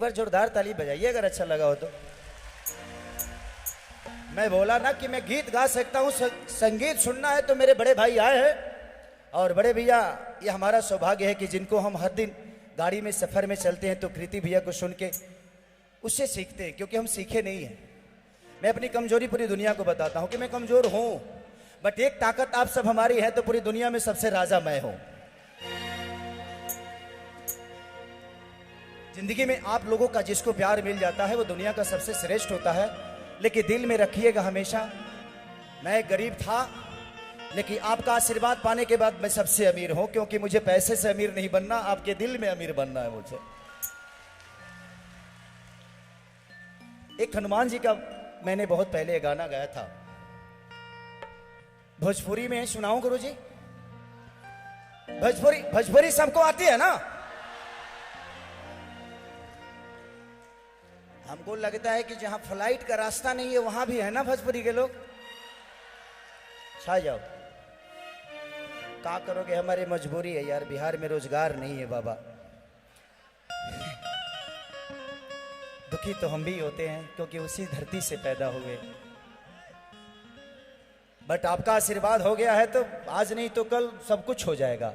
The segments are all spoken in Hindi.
बार जोरदार ताली बजाइए अगर अच्छा लगा हो तो। मैं बोला ना कि मैं गीत गा सकता हूँ, संगीत सुनना है तो मेरे बड़े भाई आए हैं। और बड़े भैया, ये हमारा सौभाग्य है कि जिनको हम हर दिन गाड़ी में सफ़र में चलते हैं तो कृति भैया को सुन के उससे सीखते हैं, क्योंकि हम सीखे नहीं हैं। मैं अपनी कमजोरी पूरी दुनिया को बताता हूँ कि मैं कमज़ोर हूँ, बट एक ताकत आप सब हमारी है तो पूरी दुनिया में सबसे राजा मैं हूँ। जिंदगी में आप लोगों का जिसको प्यार मिल जाता है वो दुनिया का सबसे श्रेष्ठ होता है। लेकिन दिल में रखिएगा हमेशा, मैं गरीब था लेकिन आपका आशीर्वाद पाने के बाद मैं सबसे अमीर हूं, क्योंकि मुझे पैसे से अमीर नहीं बनना, आपके दिल में अमीर बनना है मुझे। एक हनुमान जी का मैंने बहुत पहले गाना गाया था, भोजपुरी में सुनाऊं गुरुजी? भोजपुरी सबको आती है ना? हमको लगता है कि जहां फ्लाइट का रास्ता नहीं है वहां भी है ना भोजपुरी के लोग। छा जाओ, क्या करोगे, हमारी मजबूरी है यार, बिहार में रोजगार नहीं है बाबा। दुखी तो हम भी होते हैं क्योंकि उसी धरती से पैदा हुए, बट आपका आशीर्वाद हो गया है तो आज नहीं तो कल सब कुछ हो जाएगा।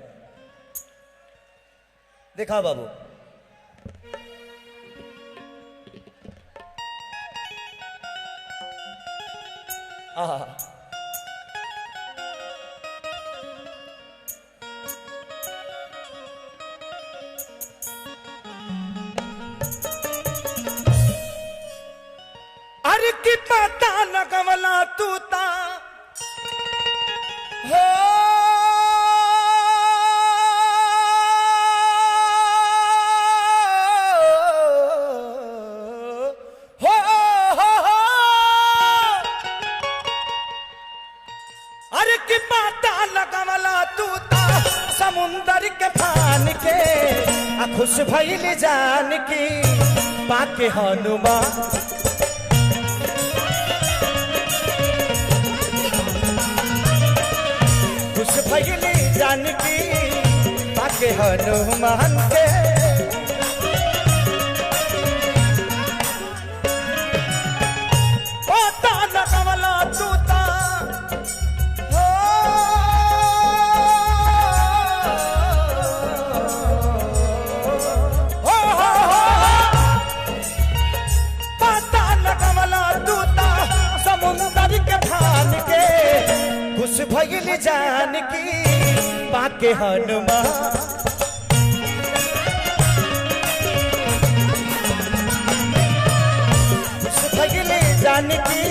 देखा बाबू, अरे की पता न कमला तू ता हो, अरे की पता न कमला तू ता समुंदर के फान के खुश भइल जान की पाके हनुमान। भैली जानकी पाके हनुमान के पता न कमला तू ता हो, पता न कमला तू ता समुंदर के फान के खुश भइल जानकी पाके हनुमान। खुश भइल जानकी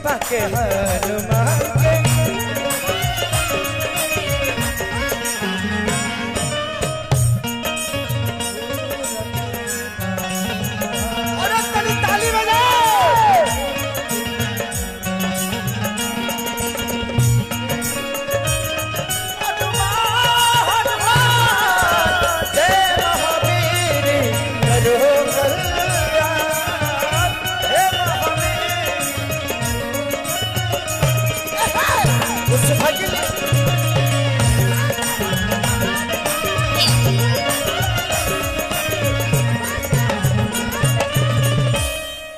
पाके हनुमान के। अरे ताली ताली बजाओ।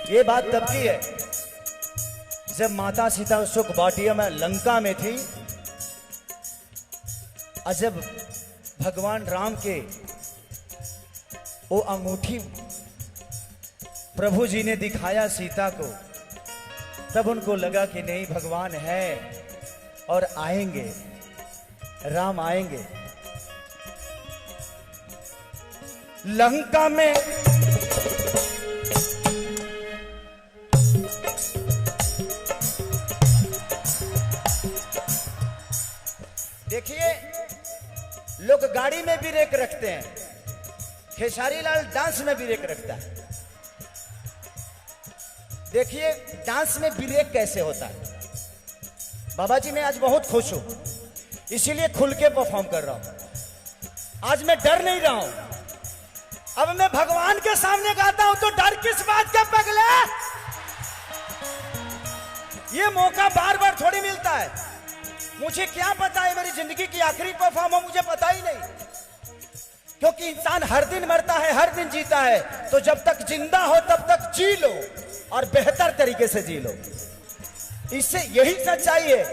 ये बात तब की है जब माता सीता सुख बाटिया में लंका में थी, और जब भगवान राम के वो अंगूठी प्रभु जी ने दिखाया सीता को, तब उनको लगा कि नहीं, भगवान है और आएंगे, राम आएंगे। लंका में देखिए, लोग गाड़ी में ब्रेक रखते हैं, खेसारी लाल डांस में ब्रेक रखता है। देखिए डांस में ब्रेक कैसे होता है। बाबा जी मैं आज बहुत खुश हूं, इसीलिए खुल के परफॉर्म कर रहा हूं। आज मैं डर नहीं रहा हूं। अब मैं भगवान के सामने गाता हूं तो डर किस बात का पगला? ये मौका बार बार थोड़ी मिलता है। मुझे क्या पता है मेरी जिंदगी की आखिरी परफॉर्म हो, मुझे पता ही नहीं। क्योंकि इंसान हर दिन मरता है, हर दिन जीता है, तो जब तक जिंदा हो तब तक जी लो और बेहतर तरीके से जी लो। इससे यही सच्चाई है।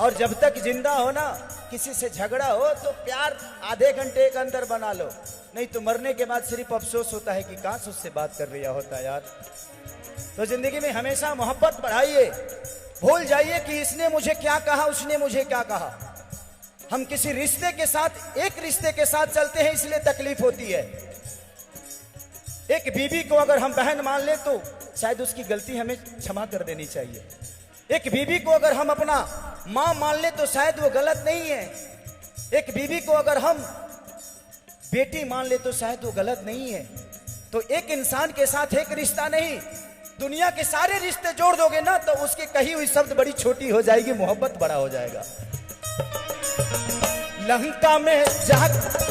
और जब तक जिंदा हो ना, किसी से झगड़ा हो तो प्यार आधे घंटे के अंदर बना लो, नहीं तो मरने के बाद सिर्फ अफसोस होता है कि काश उससे बात कर लिया होता यार। तो जिंदगी में हमेशा मोहब्बत बढ़ाइए, भूल जाइए कि इसने मुझे क्या कहा, उसने मुझे क्या कहा। हम किसी रिश्ते के साथ, एक रिश्ते के साथ चलते हैं इसलिए तकलीफ होती है। एक बीवी को अगर हम बहन मान ले तो शायद उसकी गलती हमें क्षमा कर देनी चाहिए। एक बीवी को अगर हम अपना मां मान ले तो शायद वो गलत नहीं है। एक बीवी को अगर हम बेटी मान ले तो शायद वो गलत नहीं है। तो एक इंसान के साथ एक रिश्ता नहीं, दुनिया के सारे रिश्ते जोड़ दोगे ना तो उसकी कही हुई शब्द बड़ी छोटी हो जाएगी, मोहब्बत बड़ा हो जाएगा। लंका में जाकर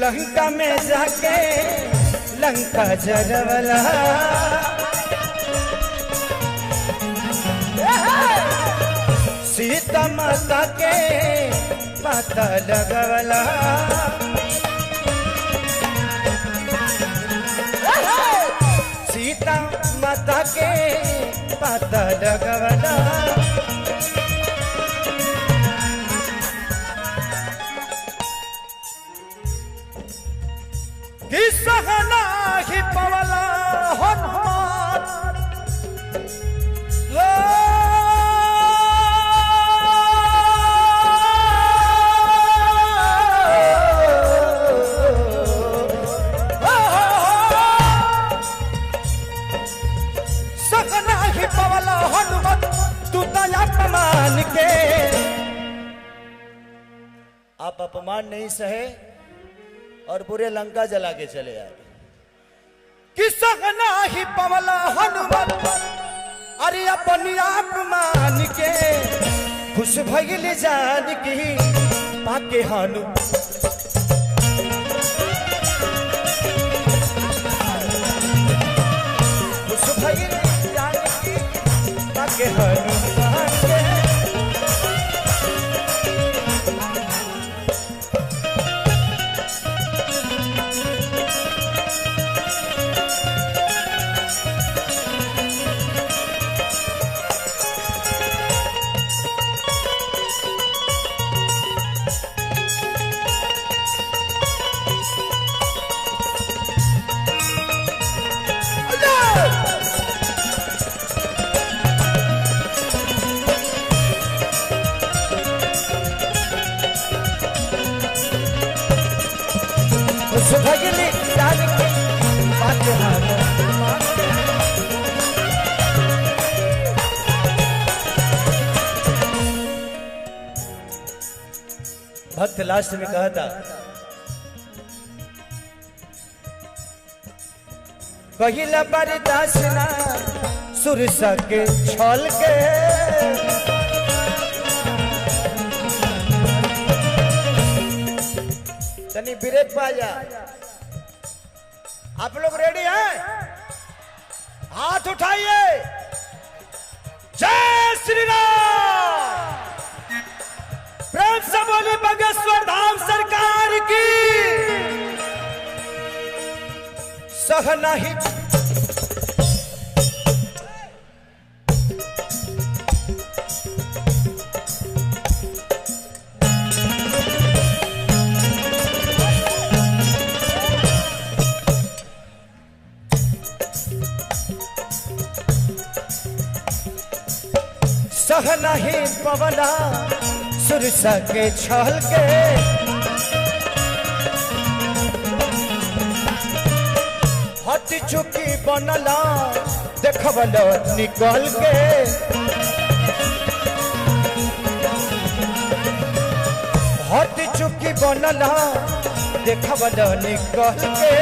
लंका में जाके लंका जरवला, सीता माता के पता लगवला, सीता माता के पता लगवला। सहना ही पवला हनुमान सहना ही पवला हनुमान तू दया अपमान के। आप अपमान नहीं सहे और पूरे लंका जला के चले आए। किसना ही पवला हनुमान अरे अपनी आप मान के, खुश भइल जान की पाके हनु। खुश भइल जान की पाके हनुमान के। भक्त लास्ट में कहा था, पहिला बरदास ना सुरसा के छल के, तनी ब्रेक पा जा। आप लोग रेडी हैं? हाथ उठाइए। जय श्री राम। प्रेम से बोली बागेश्वर धाम सरकार की। सहना ही सहना ही पवना सुरसा के छल के, हट चुकी बनला देखबल निकल के, हट चुकी बनला देखबल निकल के।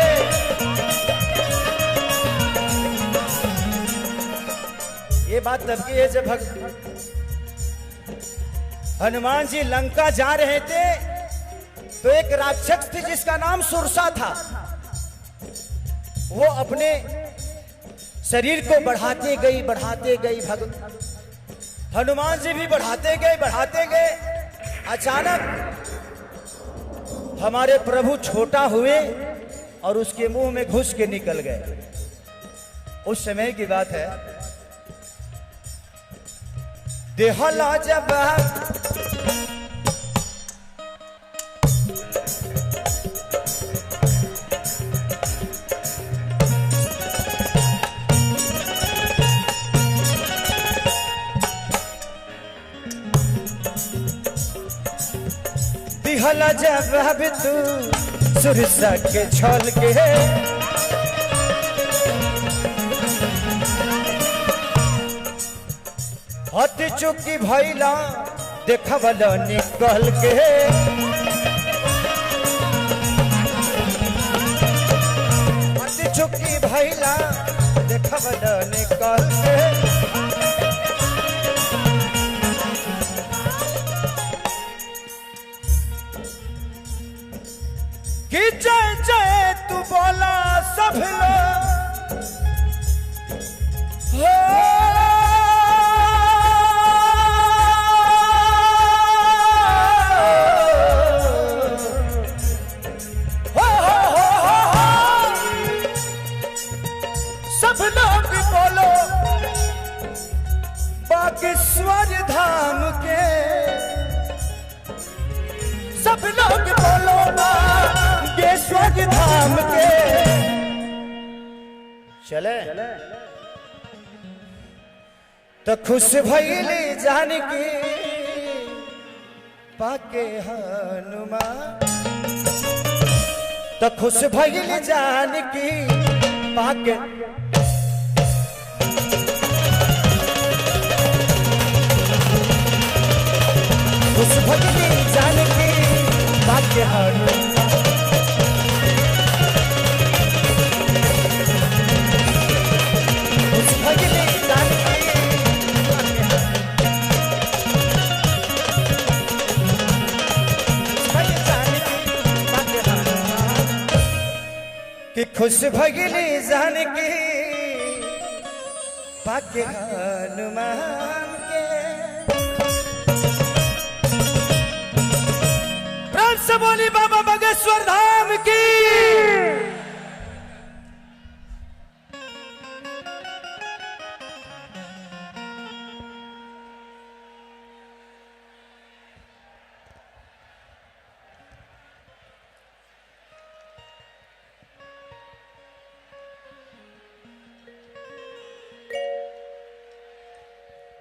ये बात तब की है जब हनुमान जी लंका जा रहे थे तो एक राक्षस थी जिसका नाम सुरसा था। वो अपने शरीर को बढ़ाते गई हनुमान जी भी बढ़ाते गए। अचानक हमारे प्रभु छोटा हुए और उसके मुंह में घुस के निकल गए। उस समय की बात है। देहला जब दिहला जब तू सुरसा के छल के हट चुकी भैला देखवला निकल के हट चुकी भैला देखवला निकल के कि जय जय तू बोला सब लोग सब लोग बोलो बागेश्वर धाम के सब लोग बोलो बागेश्वर धाम के चले तो खुश भइली जानकी पाके हनुमान तो खुश भइली जानकी पाके खुश भइली जानकी पाके हनुमान कि खुश भगिली जानकी पाके हनुमान के प्राण से बोली बाबा बागेश्वर धाम की।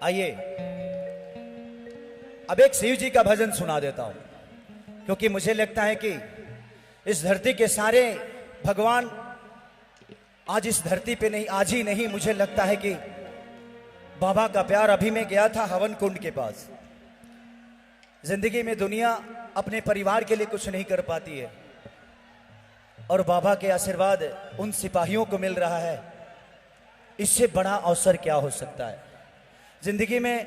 आइए अब एक शिव जी का भजन सुना देता हूं, क्योंकि मुझे लगता है कि इस धरती के सारे भगवान आज इस धरती पे नहीं, आज ही नहीं, मुझे लगता है कि बाबा का प्यार। अभी मैं गया था हवन कुंड के पास। जिंदगी में दुनिया अपने परिवार के लिए कुछ नहीं कर पाती है और बाबा के आशीर्वाद उन सिपाहियों को मिल रहा है। इससे बड़ा अवसर क्या हो सकता है। जिंदगी में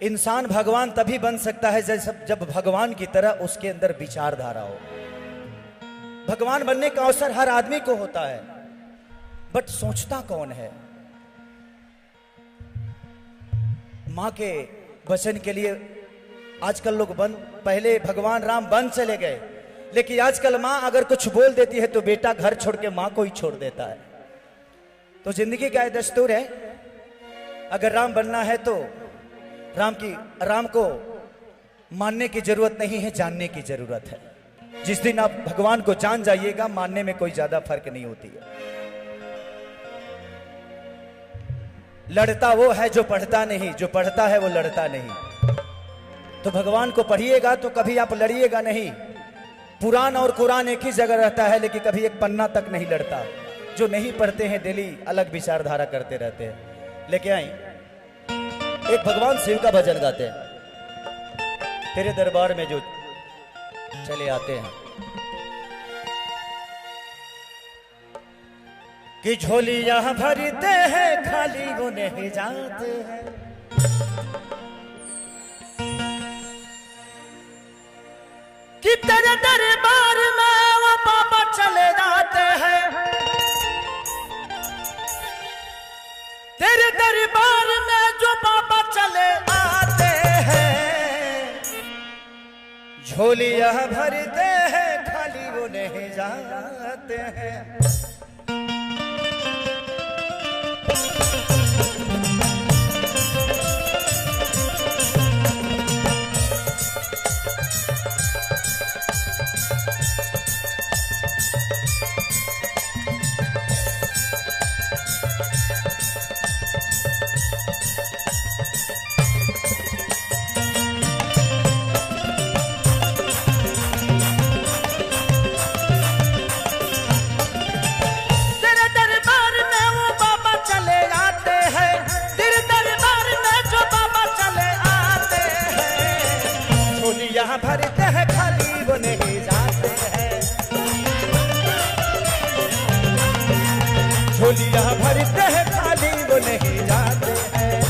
इंसान भगवान तभी बन सकता है जब भगवान की तरह उसके अंदर विचारधारा हो। भगवान बनने का अवसर हर आदमी को होता है, बट सोचता कौन है। मां के वचन के लिए आजकल लोग पहले भगवान राम बन चले गए, लेकिन आजकल मां अगर कुछ बोल देती है तो बेटा घर छोड़ के मां को ही छोड़ देता है। तो जिंदगी का दस्तूर है, अगर राम बनना है तो राम को मानने की जरूरत नहीं है, जानने की जरूरत है। जिस दिन आप भगवान को जान जाइएगा, मानने में कोई ज्यादा फर्क नहीं होती है। लड़ता वो है जो पढ़ता नहीं, जो पढ़ता है वो लड़ता नहीं। तो भगवान को पढ़िएगा तो कभी आप लड़िएगा नहीं। पुराण और कुरान एक ही जगह रहता है, लेकिन कभी एक पन्ना तक नहीं लड़ता। जो नहीं पढ़ते हैं डेली अलग विचारधारा करते रहते हैं। लेके आई एक भगवान शिव का भजन गाते हैं। तेरे दरबार में जो चले आते हैं कि झोलियां भरते हैं खाली वो नहीं जाते हैं। तेरे दरबार में वो बाबा चले जाते हैं, तेरे दरबार में जो बाबा चले आते हैं, झोलियां भरते हैं खाली वो नहीं जाते हैं। भरते हैं खाली वो नहीं जाते हैं, झोलियां भरते हैं खाली वो नहीं जाते हैं।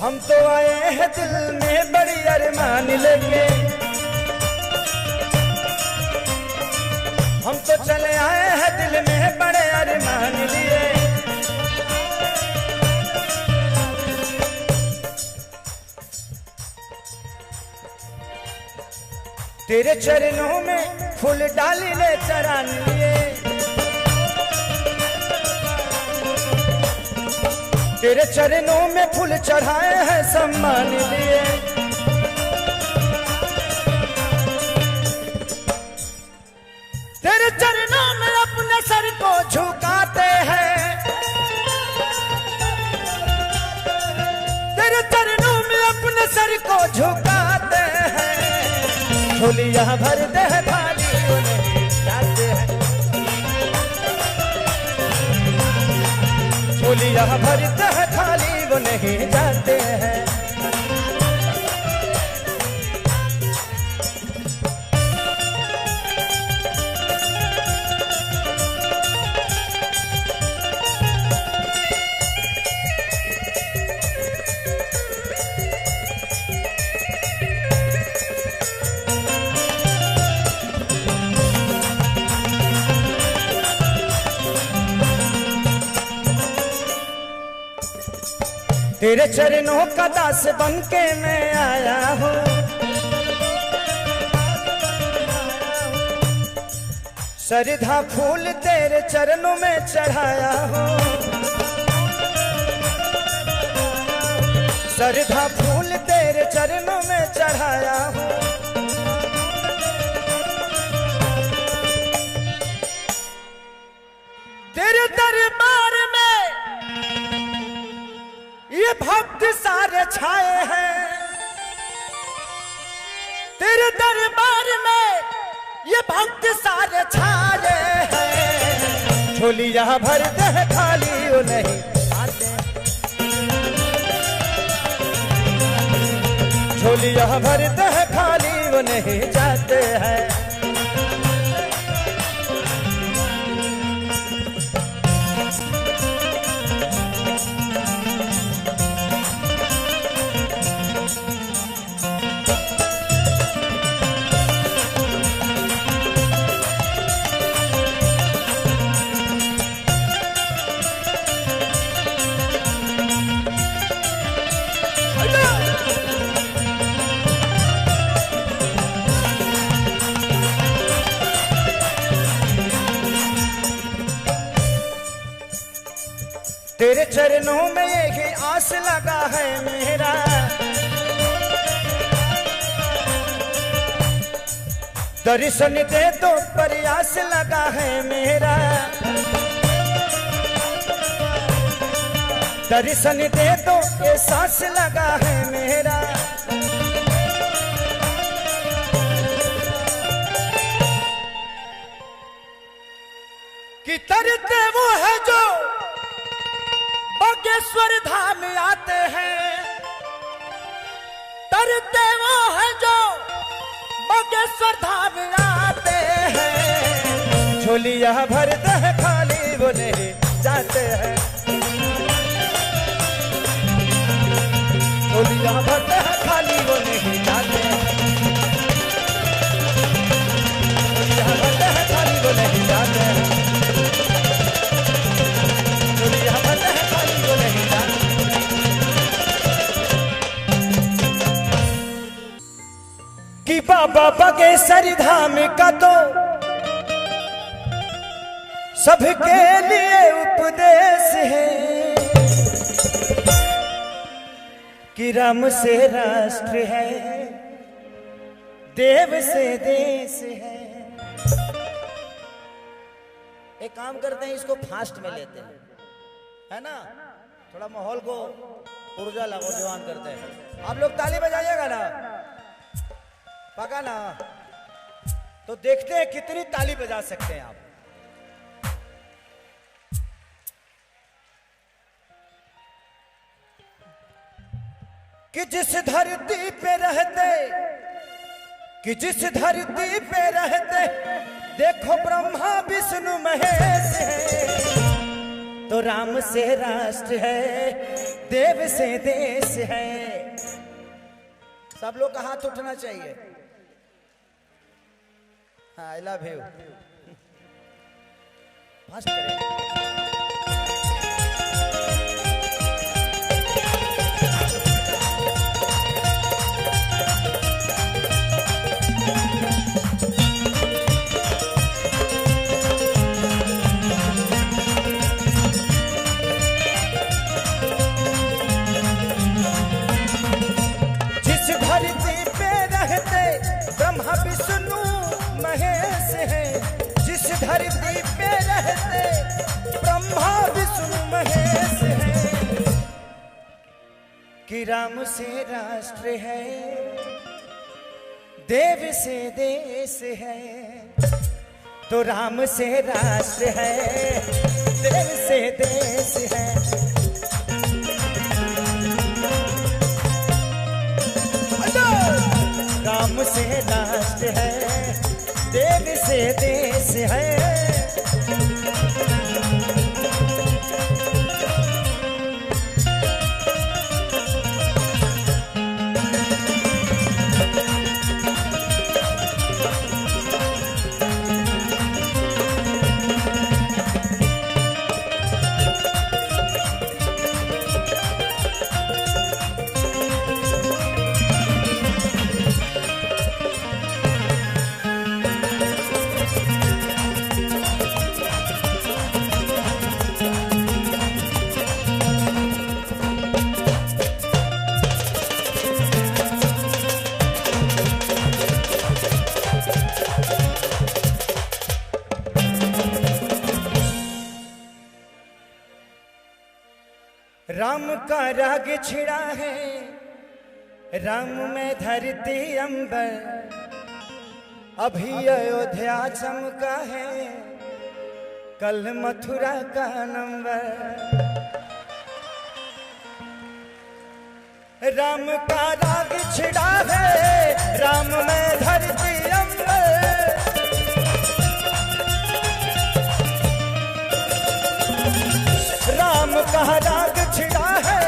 हम तो आए हैं दिल में बड़ी अरमान लेके, हम तो चले आए हैं दिल में बड़े अरमान लिए। तेरे चरणों में फूल डाली ले चरान लिए, तेरे चरणों में फूल चढ़ाए हैं सम्मान लिए। तेरे चरणों में अपने सर को झुकाते हैं, तेरे चरणों में अपने सर को झुकाते हैं, झोलियां भरते हैं खाली वो नहीं जाते हैं, झोलियां भरते हैं खाली वो नहीं जाते हैं। तेरे चरणों का दास बनके मैं आया हूँ, श्रद्धा फूल तेरे चरणों में चढ़ाया हूँ, श्रद्धा फूल तेरे चरणों में चढ़ाया हूँ। तेरे दरबार में ये भक्त सारे छाए हैं, तेरे दरबार में ये भक्त सारे छाए हैं, झोलियां भरते हैं खाली वो नहीं आते, झोलियां भरते हैं खाली वो नहीं जाते हैं। तेरे चरणों में यही आस लगा है मेरा, दर्शन दे तो प्रयास लगा है मेरा, दर्शन दे तो एहसास लगा है मेरा। कि तरते वो है जो बागेश्वर धाम आते हैं, तरते वो है जो बागेश्वर धाम आते हैं, झोलियां भरते हैं खाली वो नहीं जाते हैं, झोलियां भरते हैं खाली वो नहीं जाते हैं, झोलियां भरते हैं खाली वो नहीं जाते हैं, झोलियां भरते हैं खाली वो नहीं जाते। कि बाबा बागेश्वर धाम का तो सबके लिए उपदेश है, कि राम से राष्ट्र है, देव से देश है। एक काम करते हैं, इसको फास्ट में लेते हैं, है ना, थोड़ा माहौल को ऊर्जा जवान करते हैं। आप लोग ताली बजाइएगा ना, पका ना, तो देखते हैं कितनी ताली बजा सकते हैं आप। कि जिस धरती पे रहते, कि जिस धरती पे रहते देखो ब्रह्मा विष्णु महेश है, तो राम से राष्ट्र है, देव से देश है। सब लोग का हाथ उठना चाहिए। I love you. फास्ट करें। ब्रह्मा विष्णु महेश है, जिस धरती पे रहते ब्रह्मा विष्णु महेश है, कि राम से राष्ट्र है, देव से देश है, तो राम से राष्ट्र है, देव से देश है। राम से राष्ट्र है, देव से देश है। राम का राग छिड़ा है, राम में धरती अंबर, अभी अयोध्या चमका है, कल मथुरा का नंबर। राम का राग छिड़ा है, राम में धरती अंबर, राम का राग छिड़ा है,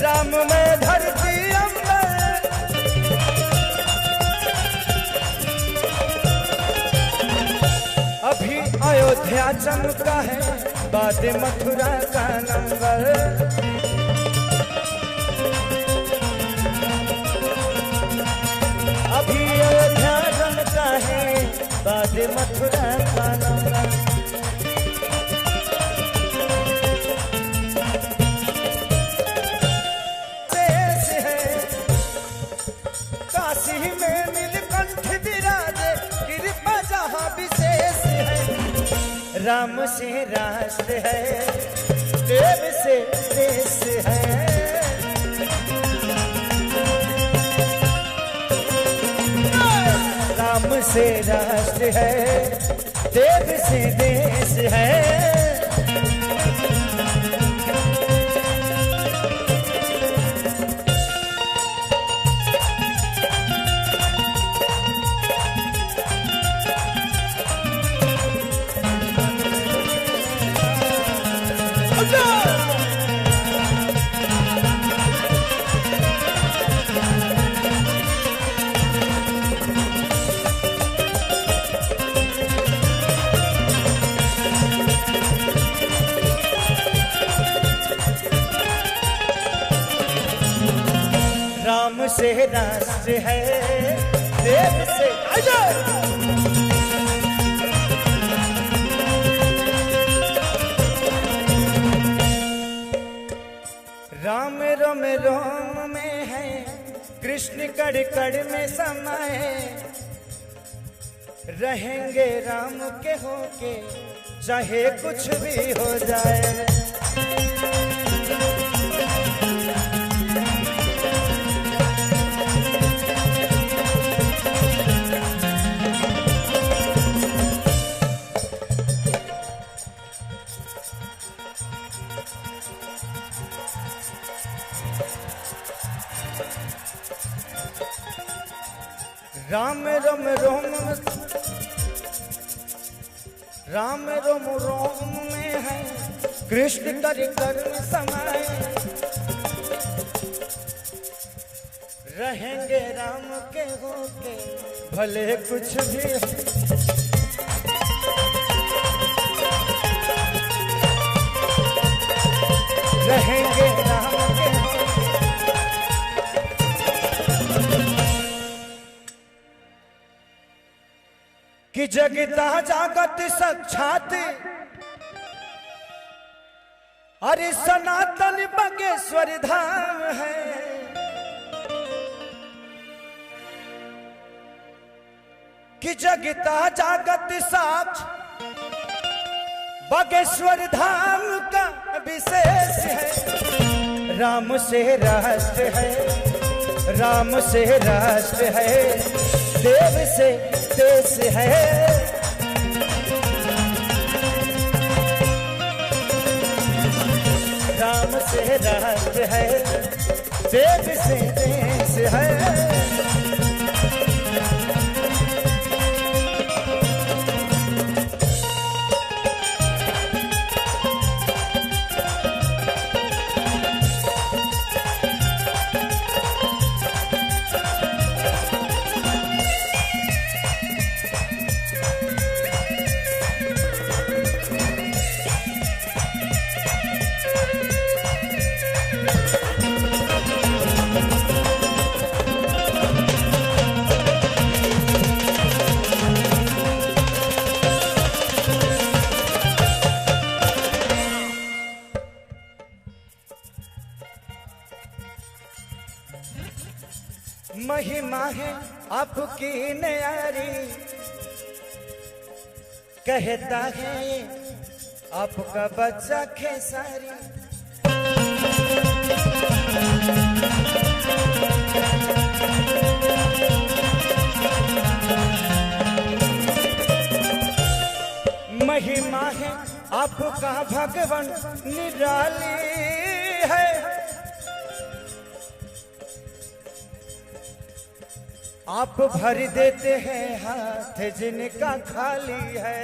राम में धरती अंबर। अभी अयोध्या चमका है, बाद मथुरा का नंबर। अभी अयोध्या चमका है, बाद मथुरा का नंबर। काशी में नीलकंठ विराजे, कृपा जहाँ विशेष है। राम से राष्ट्र है, देव से देश है। राम से राष्ट्र है, देव से देश है। राम से राष्ट्र है, देव से राम रोम रोम में है, कृष्ण कड़ कड़ में समाए। रहेंगे राम के होके, चाहे कुछ भी हो जाए। राम रोम रोम, राम रोम रोम में है, कृष्ण कर कर समाए। रहेंगे राम के होके, भले कुछ भी हो। रहेंगे राम के होके। कि जगता जागत साक्षात, अरे सनातन बागेश्वर धाम है। कि जगता जागत साक्ष, बागेश्वर धाम का विशेष है। राम से राष्ट्र है, राम से राष्ट्र है, देव से देश है। राम से राष्ट्र है, देव से देश है। महिमा है आपकी न्यारी, कहता है आपका बच्चा खेसारी। महिमा है आपका भगवान निराली है। आप भर देते हैं हाथ जिनका खाली है।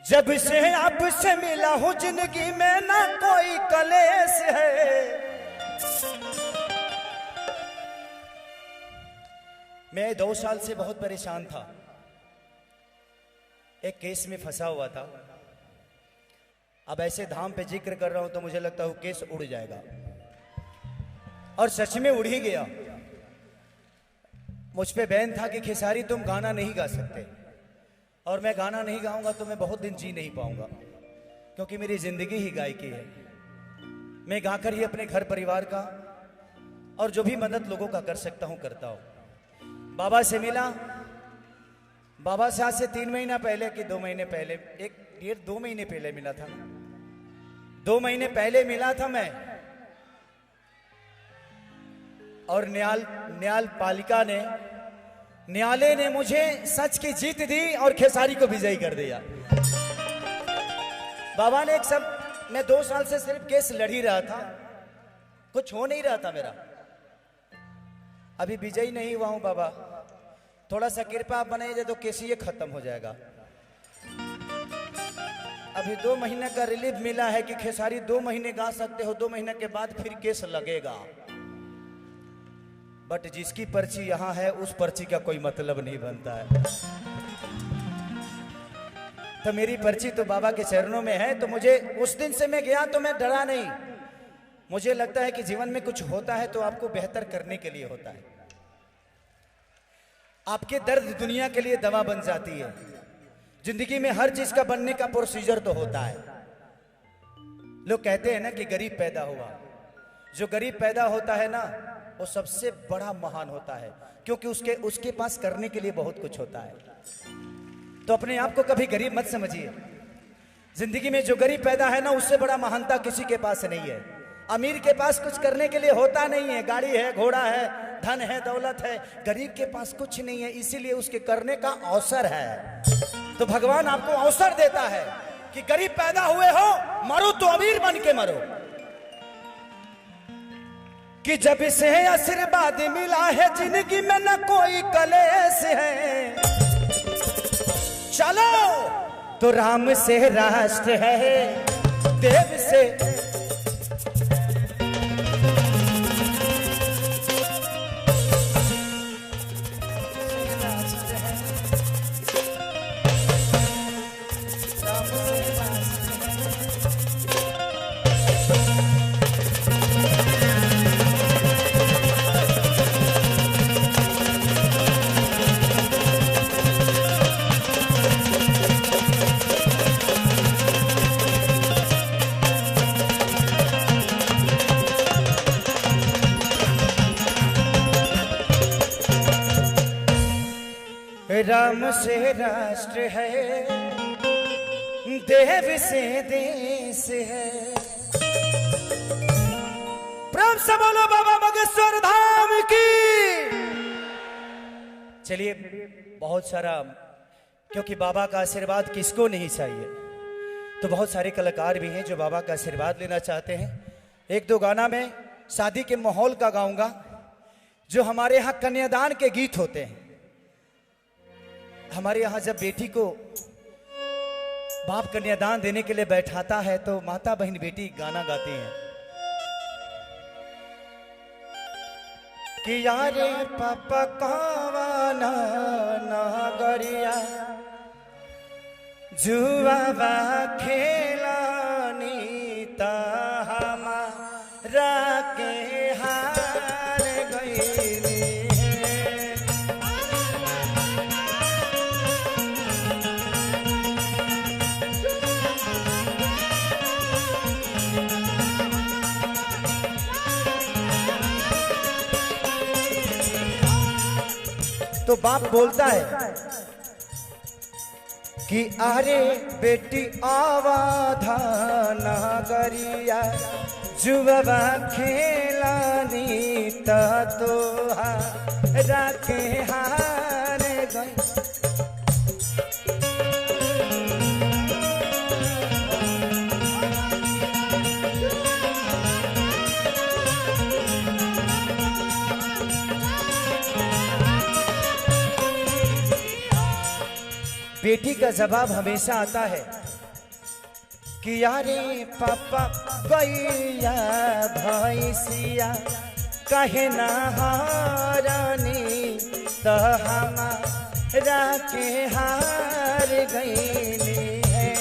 जब से आपसे मिला हूं जिंदगी में ना कोई कलेश है। मैं 2 साल से बहुत परेशान था, एक केस में फंसा हुआ था। अब ऐसे धाम पे जिक्र कर रहा हूं तो मुझे लगता है वो केस उड़ जाएगा, और सच में उड़ ही गया। मुझ पे बैन था कि खेसारी तुम गाना नहीं गा सकते, और मैं गाना नहीं गाऊंगा तो मैं बहुत दिन जी नहीं पाऊंगा, क्योंकि मेरी जिंदगी ही गायकी है। मैं गाकर ही अपने घर परिवार का और जो भी मदद लोगों का कर सकता हूं करता हूं। बाबा से मिला, बाबा से आज से 3 महीना पहले कि 2 महीने पहले, 1-1.5-2 महीने पहले मिला था। 2 महीने पहले मिला था मैं, और न्याल पालिका ने, न्यायालय ने मुझे सच की जीत दी और खेसारी को विजयी कर दिया। बाबा ने एक सब, मैं 2 साल से सिर्फ केस लड़ ही रहा था, कुछ हो नहीं रहा था मेरा। अभी विजयी नहीं हुआ हूं बाबा, थोड़ा सा कृपा आप बनाइए तो केस ये खत्म हो जाएगा। अभी 2 महीने का रिलीफ मिला है कि खेसारी 2 महीने गा सकते हो, 2 महीने के बाद फिर केस लगेगा। बट जिसकी पर्ची यहां है उस पर्ची का कोई मतलब नहीं बनता है। तो मेरी पर्ची तो बाबा के चरणों में है। तो मुझे उस दिन से मैं गया तो मैं डरा नहीं। मुझे लगता है कि जीवन में कुछ होता है तो आपको बेहतर करने के लिए होता है। आपके दर्द दुनिया के लिए दवा बन जाती है। जिंदगी में हर चीज का बनने का प्रोसीजर तो होता है। लोग कहते हैं ना कि गरीब पैदा हुआ। जो गरीब पैदा होता है ना वो सबसे बड़ा महान होता है, क्योंकि उसके पास करने के लिए बहुत कुछ होता है। तो अपने आप को कभी गरीब मत समझिए। जिंदगी में जो गरीब पैदा है ना उससे बड़ा महानता किसी के पास नहीं है। अमीर के पास कुछ करने के लिए होता नहीं है, गाड़ी है, घोड़ा है, धन है, दौलत है। गरीब के पास कुछ नहीं है, इसीलिए उसके करने का अवसर है। तो भगवान आपको अवसर देता है कि गरीब पैदा हुए हो, मरो तो अमीर बन के मरो। कि जब से आशीर्वाद मिला है जिंदगी में न कोई कलेश है, चलो तो राम से राष्ट्र है, देव से राम से राष्ट्र है, देव से देश है। प्रेम से बोलो बाबा बागेश्वर धाम की। चलिए, बहुत सारा, क्योंकि बाबा का आशीर्वाद किसको नहीं चाहिए, तो बहुत सारे कलाकार भी हैं जो बाबा का आशीर्वाद लेना चाहते हैं। 1-2 गाना मैं शादी के माहौल का गाऊंगा, जो हमारे यहाँ कन्यादान के गीत होते हैं। हमारे यहाँ जब बेटी को बाप कन्यादान देने के लिए बैठाता है तो माता बहन बेटी गाना गाती हैं कि यारे पापा कावाना नागरिया जुआवा खेलानी ता हमारा के हार गईली। तो बाप बोलता है कि अरे बेटी आवाधा नागरिया जुबा खेलानी तो राखे हार गई। बेटी का जवाब हमेशा आता है कि यारे पापा गैया भैंसिया कहे ना हारानी तो हमारा के हार गईली है।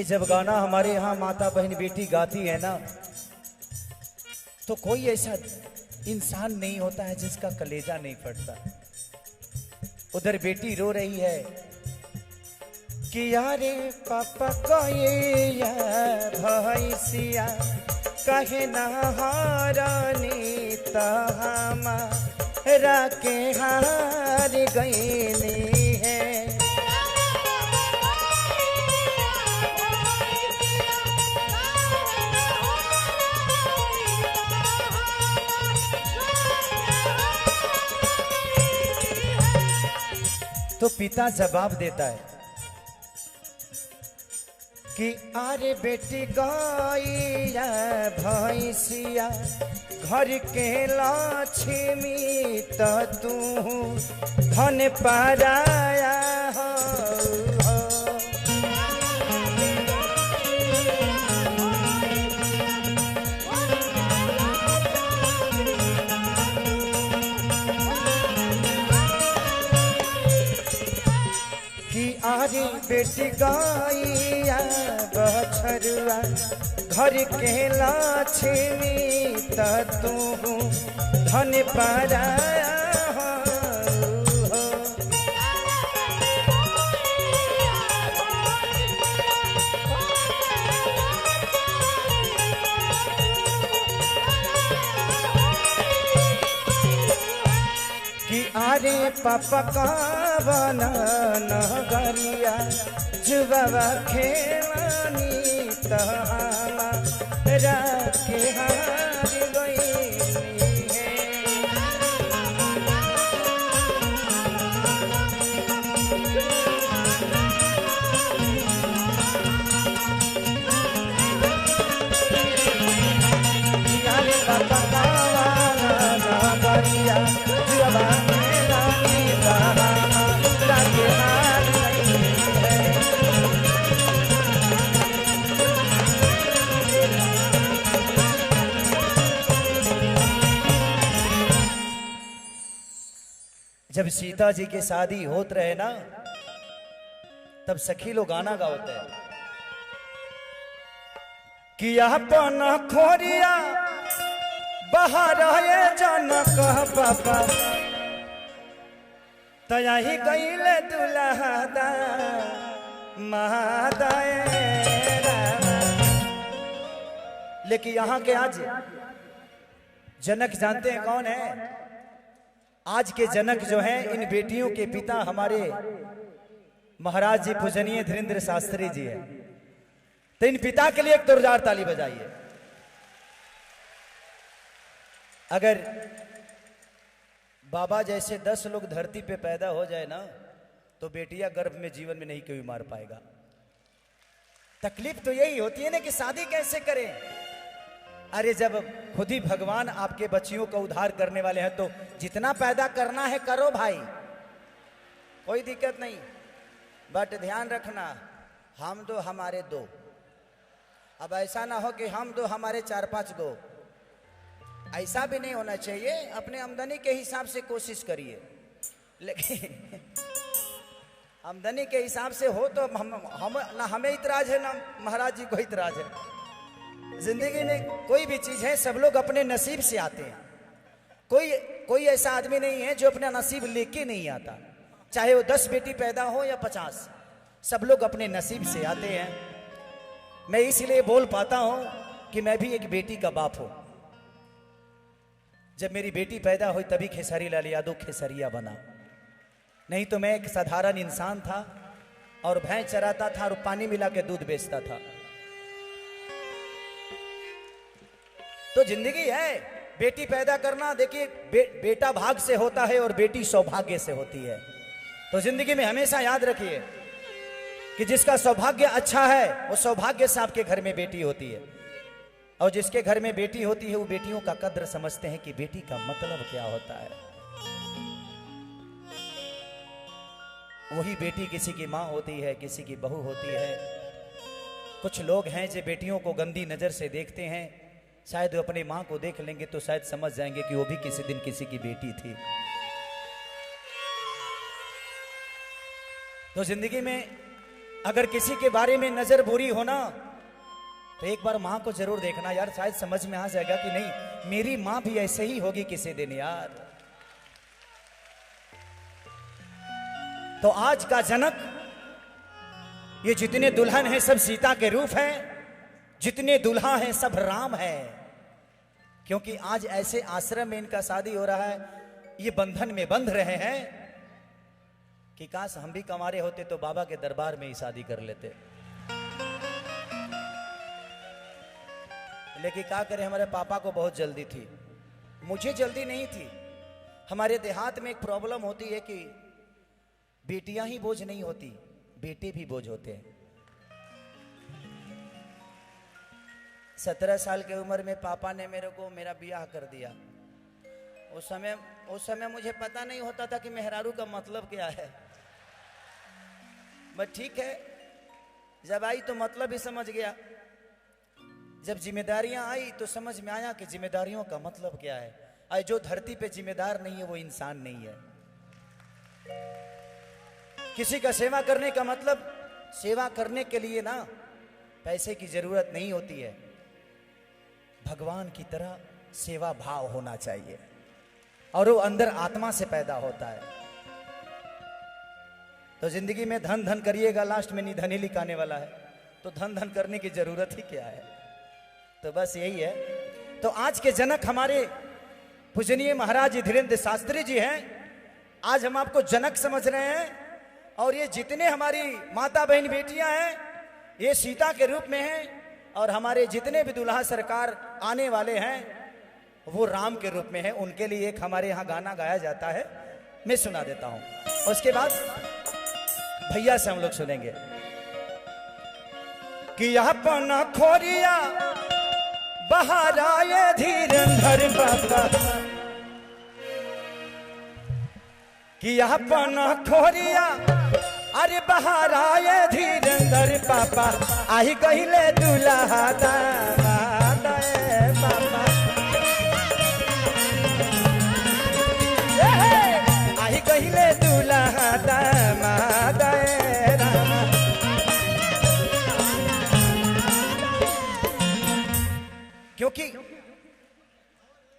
जब गाना हमारे यहाँ माता बहन बेटी गाती है ना, तो कोई ऐसा इंसान नहीं होता है जिसका कलेजा नहीं फटता। उधर बेटी रो रही है कि यारे पापा को ये भैसिया कहे ना हारानी हमारा के हार गईनी है। तो पिता जवाब देता है कि अरे बेटी गाइया भैंसिया घर के लक्ष्मी तो तू धन पाराया हो। कि अरे बेटी गाइया बछरुआ घर के लक्ष्मी तो तू धन पाराया हो। कि अरे पापा का बना नगरिया जुबाबा खेलानी तहरा के हार गईनी है। अरे पापा का बना नगरिया जुबाबा खेलानी तहरा के हार गईनी है। जब सीता जी की शादी होत रहे ना, तब सखी लोग गाना गाते हैं कि अपन खोरिया बाहर है जनक पापा तही गईले दुल्हा महादाय। लेकिन यहाँ के आज जनक जानते हैं कौन है? आज के जनक जो हैं इन बेटियों के पिता हमारे महाराज जी पूजनीय धीरेन्द्र शास्त्री जी हैं। तो इन पिता के लिए एक जोरदार ताली बजाइए। अगर बाबा जैसे 10 लोग धरती पे पैदा हो जाए ना, तो बेटियां गर्भ में जीवन में नहीं कोई मार पाएगा। तकलीफ तो यही होती है ना कि शादी कैसे करें। अरे जब खुद ही भगवान आपके बच्चियों का उद्धार करने वाले हैं, तो जितना पैदा करना है करो भाई, कोई दिक्कत नहीं। बट ध्यान रखना, हम दो हमारे दो। अब ऐसा ना हो कि हम दो हमारे 4-5 गो, ऐसा भी नहीं होना चाहिए। अपने आमदनी के हिसाब से कोशिश करिए, लेकिन आमदनी के हिसाब से हो तो हम ना हमें इतराज है ना महाराज जी को इतराज है। जिंदगी में कोई भी चीज है, सब लोग अपने नसीब से आते हैं। कोई ऐसा आदमी नहीं है जो अपना नसीब लेके नहीं आता, चाहे वो 10 बेटी पैदा हो या 50, सब लोग अपने नसीब से आते हैं। मैं इसलिए बोल पाता हूं कि मैं भी एक बेटी का बाप हूं। जब मेरी बेटी पैदा हुई तभी खेसारी लाल यादव खेसरिया बना, नहीं तो मैं एक साधारण इंसान था और भैंस चराता था और पानी मिला के दूध बेचता था। तो जिंदगी है, बेटी पैदा करना देखिए बेटा भाग से होता है और बेटी सौभाग्य से होती है। तो जिंदगी में हमेशा याद रखिए कि जिसका सौभाग्य अच्छा है वो सौभाग्य से आपके घर में बेटी होती है, और जिसके घर में बेटी होती है वो बेटियों का कद्र समझते हैं कि बेटी का मतलब क्या होता है। वही बेटी किसी की माँ होती है, किसी की बहू होती है। कुछ लोग हैं जो बेटियों को गंदी नजर से देखते हैं, शायद वो अपनी माँ को देख लेंगे तो शायद समझ जाएंगे कि वो भी किसी दिन किसी की बेटी थी। तो जिंदगी में अगर किसी के बारे में नजर बुरी हो ना तो एक बार मां को जरूर देखना यार, शायद समझ में आ जाएगा कि नहीं मेरी मां भी ऐसे ही होगी किसी दिन यार। तो आज का जनक, ये जितने दुल्हन हैं सब सीता के रूप हैं, जितने दुल्हा हैं सब राम हैं, क्योंकि आज ऐसे आश्रम में इनका शादी हो रहा है, ये बंधन में बंध रहे हैं कि काश हम भी कमारे होते तो बाबा के दरबार में ही शादी कर लेते। लेकिन क्या करें, हमारे पापा को बहुत जल्दी थी, मुझे जल्दी नहीं थी। हमारे देहात में एक प्रॉब्लम होती है कि बेटियां ही बोझ नहीं होती, बेटे भी बोझ होते हैं। 17 साल की उम्र में पापा ने मेरे को मेरा ब्याह कर दिया। उस समय मुझे पता नहीं होता था कि मेहरारू का मतलब क्या है, बट ठीक है, जब आई तो मतलब ही समझ गया। जब जिम्मेदारियां आई तो समझ में आया कि जिम्मेदारियों का मतलब क्या है। और जो धरती पे जिम्मेदार नहीं है वो इंसान नहीं है। किसी का सेवा करने का मतलब, सेवा करने के लिए ना पैसे की जरूरत नहीं होती है, भगवान की तरह सेवा भाव होना चाहिए और वो अंदर आत्मा से पैदा होता है। तो जिंदगी में धन धन करिएगा, लास्ट में निधन ही लिखाने वाला है, तो धन धन करने की जरूरत ही क्या है। तो बस यही है। तो आज के जनक हमारे पूजनीय महाराज धीरेन्द्र शास्त्री जी हैं। आज हम आपको जनक समझ रहे हैं और ये जितने हमारी माता बहन बेटियां हैं ये सीता के रूप में हैं, और हमारे जितने भी दुल्हा सरकार आने वाले हैं वो राम के रूप में हैं। उनके लिए एक हमारे यहाँ गाना गाया जाता है, मैं सुना देता हूँ, उसके बाद भैया से हम लोग सुनेंगे कि अपना खोरिया बाहर आए धीरेन्द्र बाबा, कि अपना खोरिया अरे बाहर आए धीरेन्द्र पापा, आई कहले दुल्हा दामाद पापा, आई कहले दुल्हा दामाद रामा। क्योंकि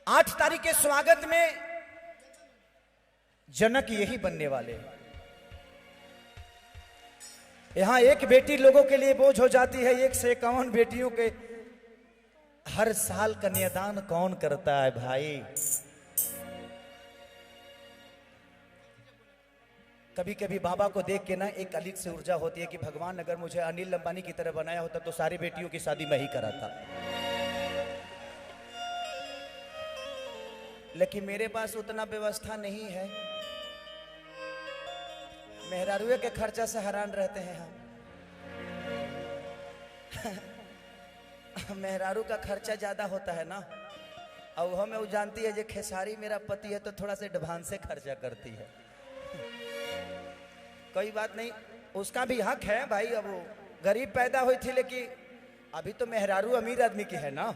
8 तारीख के स्वागत में जनक यही बनने वाले हैं। यहां एक बेटी लोगों के लिए बोझ हो जाती है, 1 से 51 बेटियों के हर साल कन्यादान कौन करता है भाई। कभी कभी बाबा को देख के ना एक अलग से ऊर्जा होती है कि भगवान अगर मुझे अनिल अंबानी की तरह बनाया होता तो सारी बेटियों की शादी मैं ही कराता। लेकिन मेरे पास उतना व्यवस्था नहीं है, मेहरारूए के खर्चा से हैरान रहते हैं हम। मेहरारू का खर्चा ज्यादा होता है ना, और हमें वो जानती है जो खेसारी मेरा पति है तो थोड़ा से एडवांस से खर्चा करती है। कोई बात नहीं, उसका भी हक है भाई। अब वो गरीब पैदा हुई थी, लेकिन अभी तो मेहरारू अमीर आदमी की है ना,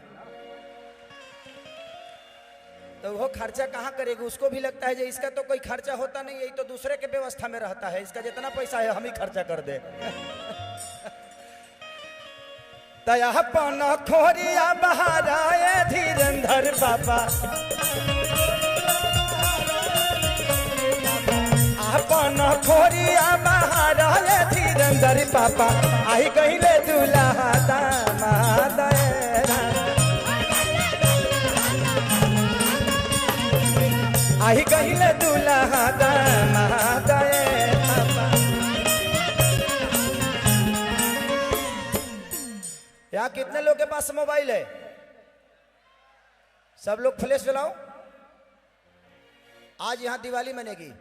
तो वो खर्चा कहाँ करेगी। उसको भी लगता है जो इसका तो कोई खर्चा होता नहीं, यही तो दूसरे के व्यवस्था में रहता है, इसका जितना पैसा है हम ही खर्चा कर दे। तया पाना खोरिया बाहर आए धीरेन्द्र बाबा, पाना खोरिया बाहर आए धीरेन्द्र पापा, आई कहले दुल्हा दामाद आई कहले दुल्हा दामाद पापा। यहाँ कितने लोग के पास मोबाइल है? सब लोग फ्लैश जलाओ। आज यहाँ दिवाली मनेगी।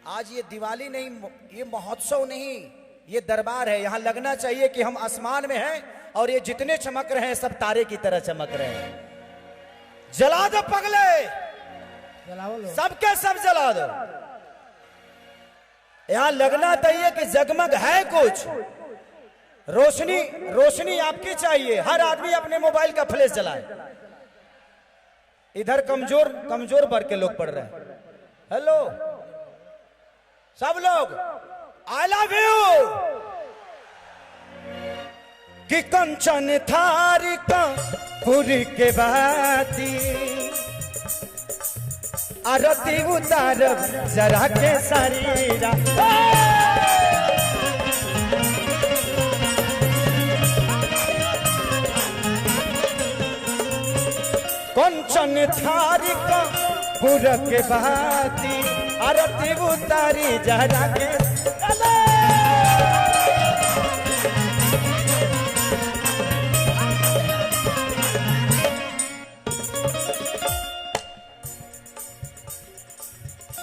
आज ये दिवाली नहीं, ये महोत्सव नहीं, ये दरबार है। यहाँ लगना चाहिए कि हम आसमान में हैं और ये जितने चमक रहे हैं सब तारे की तरह चमक रहे हैं। जला दो पगले, सबके सब जला दो। यहाँ लगना चाहिए कि जगमग है कुछ, रोशनी रोशनी आपकी चाहिए। हर आदमी अपने मोबाइल का फ्लैश जलाए। इधर कमजोर कमजोर वर्ग के लोग पढ़ रहे हैं। हेलो सब लोग, आई लव यू कि कंचन थारी का पूरी के बाती आरती उतार जरा के शरीरा कंचन थारी का पूरा के बाती आरती उतारी जरा के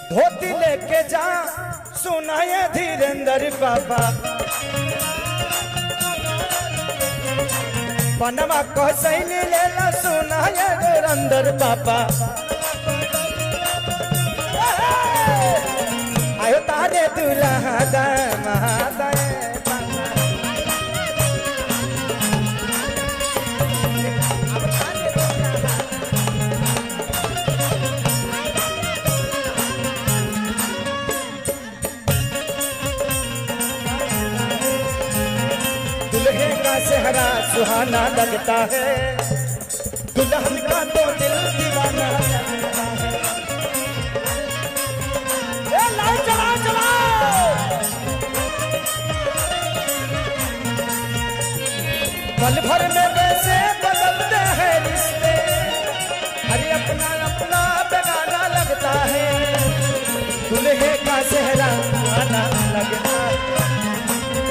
धोती लेके जा सुनाए धीरेन्द्र बाबा पनमा कसैली लेला सुनाए धीरेन्द्र बाबा आयो तारे दुल्हा दामाद सेहरा सुहाना लगता है दुल्हन का तो दिल दीवाना लगता है लाओ चलाओ चलाओ पल भर में वैसे बदलते हैं रिश्ते अरे अपना अपना बेगाना लगता है दुल्हे का सेहरा सुहाना लगता है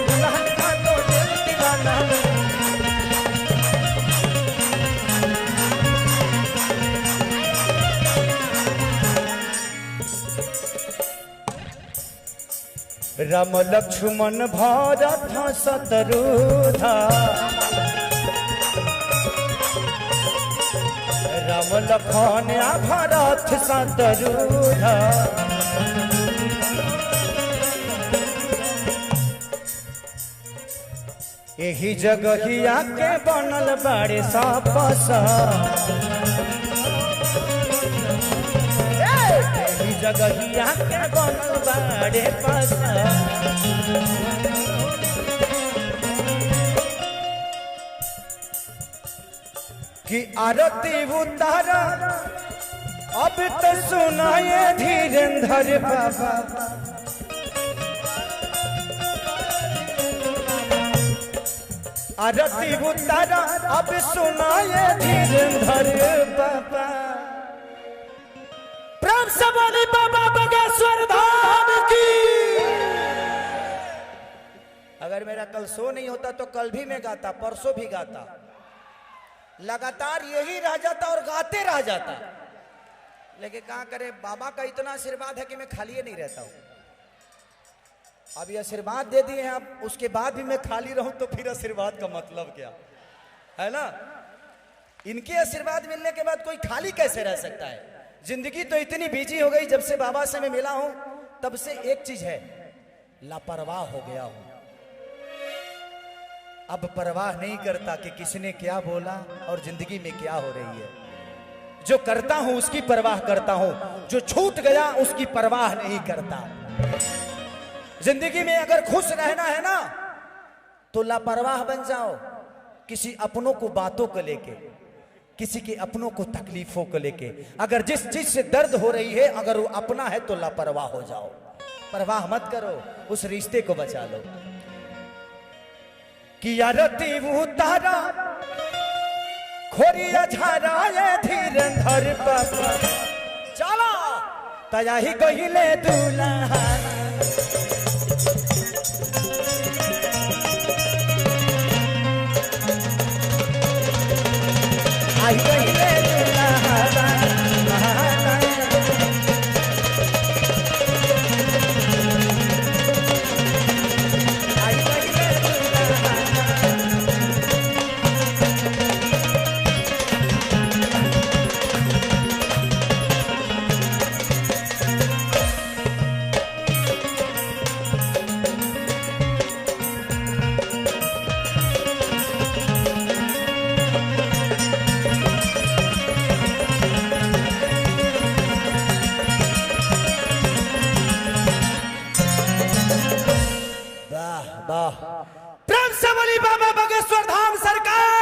दुल्हन का तो दिल दीवाना राम लक्ष्मण भरत शत्रुघ्न राम लखन भरत शत्रुघ्न यही जगहिया के बनल बड़े सपस जगहिया के बनल बड़े पस कि आरती उतार अब तो सुनाए धीरेन्द्र बाबा आरती उतार अब सुनाए धीरेन्द्र बाबा प्रेम से बोली बाबा बगेश्वर धाम की। अगर मेरा कल शो नहीं होता तो कल भी मैं गाता परसों भी गाता लगातार यही रह जाता और गाते रह जाता लेकिन कहाँ करे बाबा का इतना आशीर्वाद है कि मैं खाली नहीं रहता हूँ। अब ये आशीर्वाद दे दिए हैं अब उसके बाद भी मैं खाली रहूं तो फिर आशीर्वाद का मतलब क्या है ना। इनके आशीर्वाद मिलने के बाद कोई खाली कैसे रह सकता है। जिंदगी तो इतनी बिजी हो गई जब से बाबा से मैं मिला हूं तब से एक चीज है लापरवाह हो गया हूं। अब परवाह नहीं करता कि किसने क्या बोला और जिंदगी में क्या हो रही है। जो करता हूं उसकी परवाह करता हूं, जो छूट गया उसकी परवाह नहीं करता। जिंदगी में अगर खुश रहना है ना तो लापरवाह बन जाओ किसी अपनों को बातों को लेके, किसी के अपनों को तकलीफों को लेके। अगर जिस चीज से दर्द हो रही है अगर वो अपना है तो लापरवाह हो जाओ। परवाह मत करो, उस रिश्ते को बचा लो। कि आरती उतारा खोरिया झारा ये धीरेन्द्र बाबा चला तया ही गहिले दुल्हा आई गहिले दुल्हा वाह, प्रेम से बोली बाबा बागेश्वर धाम सरकार।